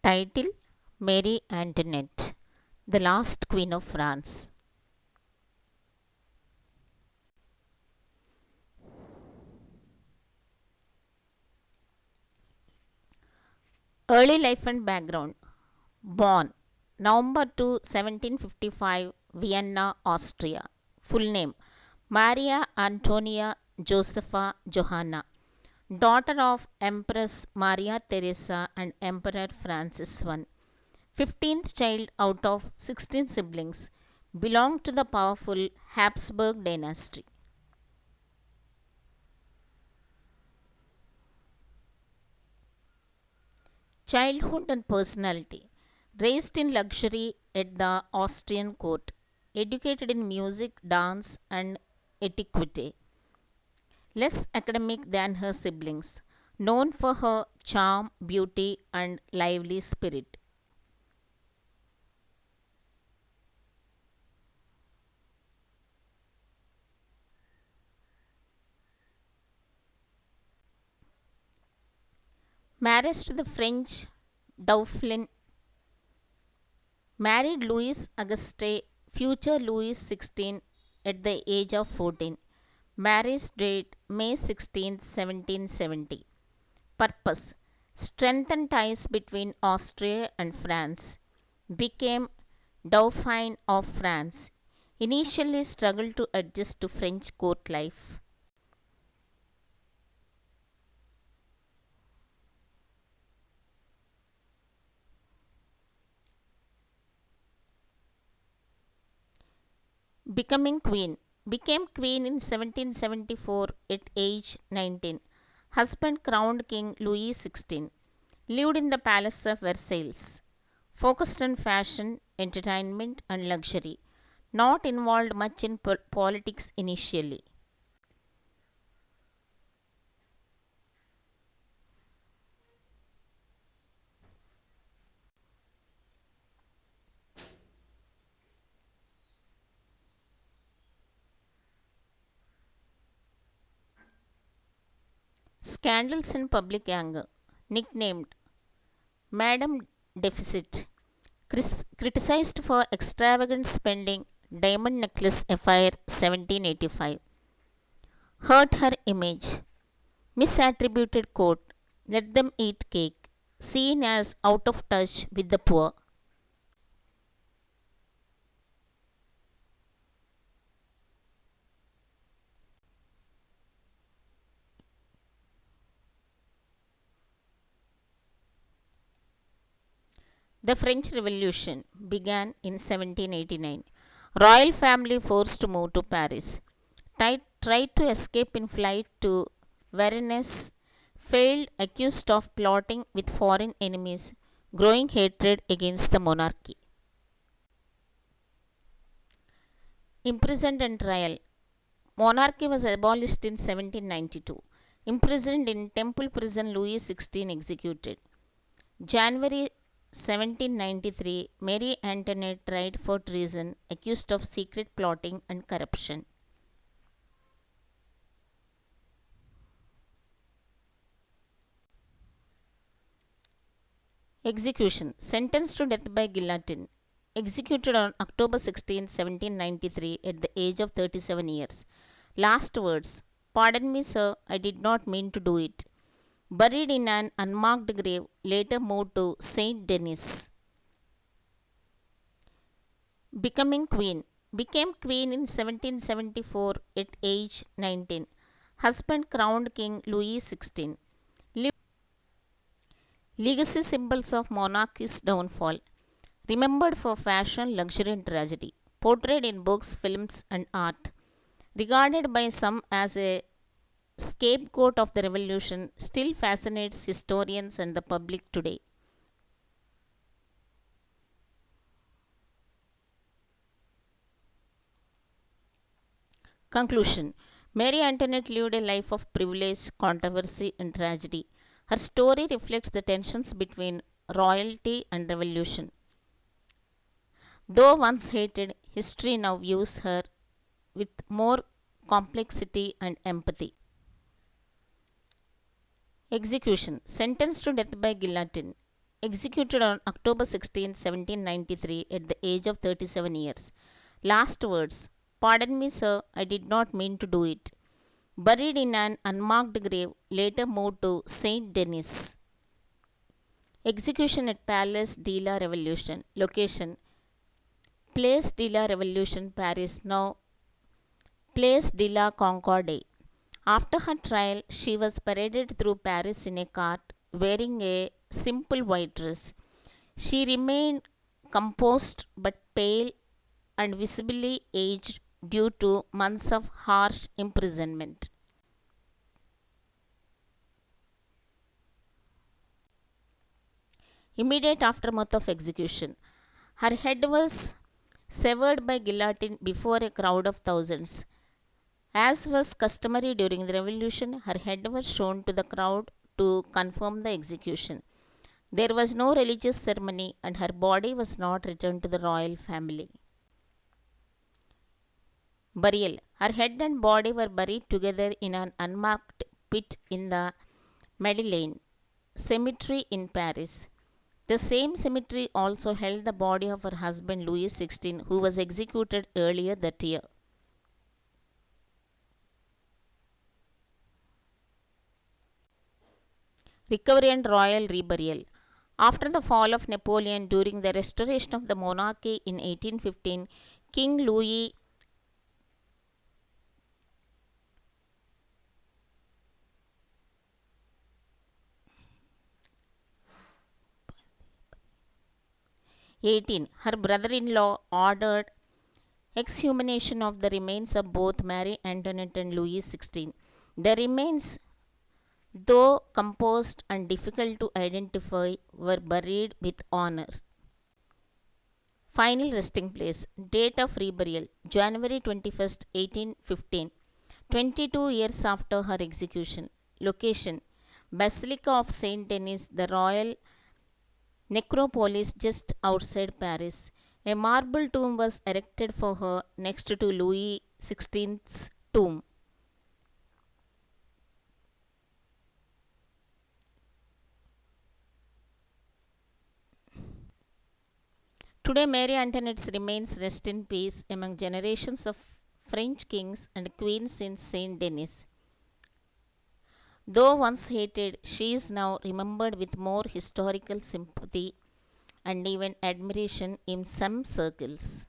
Title: Marie Antoinette, the last Queen of France. Early life and background. Born November 1755, Vienna, Austria. Full name: Maria Antonia Josepha Johanna, daughter of Empress Maria Theresa and Emperor Francis I. 15th child out of 16 siblings, belonged to the powerful Habsburg dynasty. Childhood and personality. Raised in luxury at the Austrian court, educated in music, dance, and etiquette. Less academic than her siblings, known for her charm, beauty, and lively spirit. Marriage to the French Dauphin. Married Louis Auguste, future Louis XVI, at the age of 14. Marriage date May 16, 1770. Purpose: strengthen ties between Austria and France. Became Dauphin of France. Initially struggled to adjust to French court life. Becoming queen. Became queen in 1774 at age 19. Husband crowned King Louis XVI. Lived in the Palace of Versailles. Focused on fashion, entertainment, and luxury. Not involved much in politics initially. Scandals and public anger. Nicknamed Madame Deficit. Criticized for extravagant spending, diamond necklace affair 1785. Hurt her image. Misattributed quote: let them eat cake. Seen as out of touch with the poor. The French Revolution began in 1789. Royal family forced to move to Paris. Tried to escape in flight to Varennes. Failed, accused of plotting with foreign enemies. Growing hatred against the monarchy. Imprisoned and trial. Monarchy was abolished in 1792. Imprisoned in Temple Prison, Louis XVI executed. January 1793, Marie Antoinette tried for treason, accused of secret plotting and corruption. Execution. Sentenced to death by guillotine. Executed on October 16, 1793, at the age of 37 years. Last words: pardon me, sir, I did not mean to do it. Buried in an unmarked grave, later moved to Saint Denis. Becoming queen. Became queen in 1774 at age 19. Husband crowned King Louis XVI. Legacy symbols of monarchy's downfall. Remembered for fashion, luxury, and tragedy. Portrayed in books, films, and art. Regarded by some as a scapegoat of the revolution, still fascinates historians and the public today. Conclusion. Marie Antoinette lived a life of privilege, controversy, and tragedy. Her story reflects the tensions between royalty and revolution. Though once hated, history now views her with more complexity and empathy. Execution. Sentenced to death by guillotine. executed on October 16, 1793, at the age of 37 years. Last words: "Pardon me, sir, I did not mean to do it." Buried in an unmarked grave, later moved to Saint Denis. Execution at Palace de la Revolution. Location: Place de la Revolution, Paris, now Place de la Concorde. After her trial, she was paraded through Paris in a cart, wearing a simple white dress. She remained composed but pale and visibly aged due to months of harsh imprisonment. Immediate aftermath of execution. Her head was severed by guillotine before a crowd of thousands. As was customary during the revolution, her head was shown to the crowd to confirm the execution. There was no religious ceremony and her body was not returned to the royal family. Burial. Her head and body were buried together in an unmarked pit in the Madeleine cemetery in Paris. The same cemetery also held the body of her husband Louis XVI, who was executed earlier that year. Recovery and royal reburial. After the fall of Napoleon during the restoration of the monarchy in 1815, King Louis XVIII, her brother-in-law, ordered exhumation of the remains of both Marie Antoinette and Louis XVI. The remains, though composed and difficult to identify, were buried with honor. Final resting place. Date of reburial: January 21, 1815, 22 years after her execution. Location: Basilica of Saint Denis, the royal necropolis just outside Paris. A marble tomb was erected for her next to Louis XVI's tomb. Today, Mary Antoinette's remains rest in peace among generations of French kings and queens in Saint Denis. Though once hated, she is now remembered with more historical sympathy and even admiration in some circles.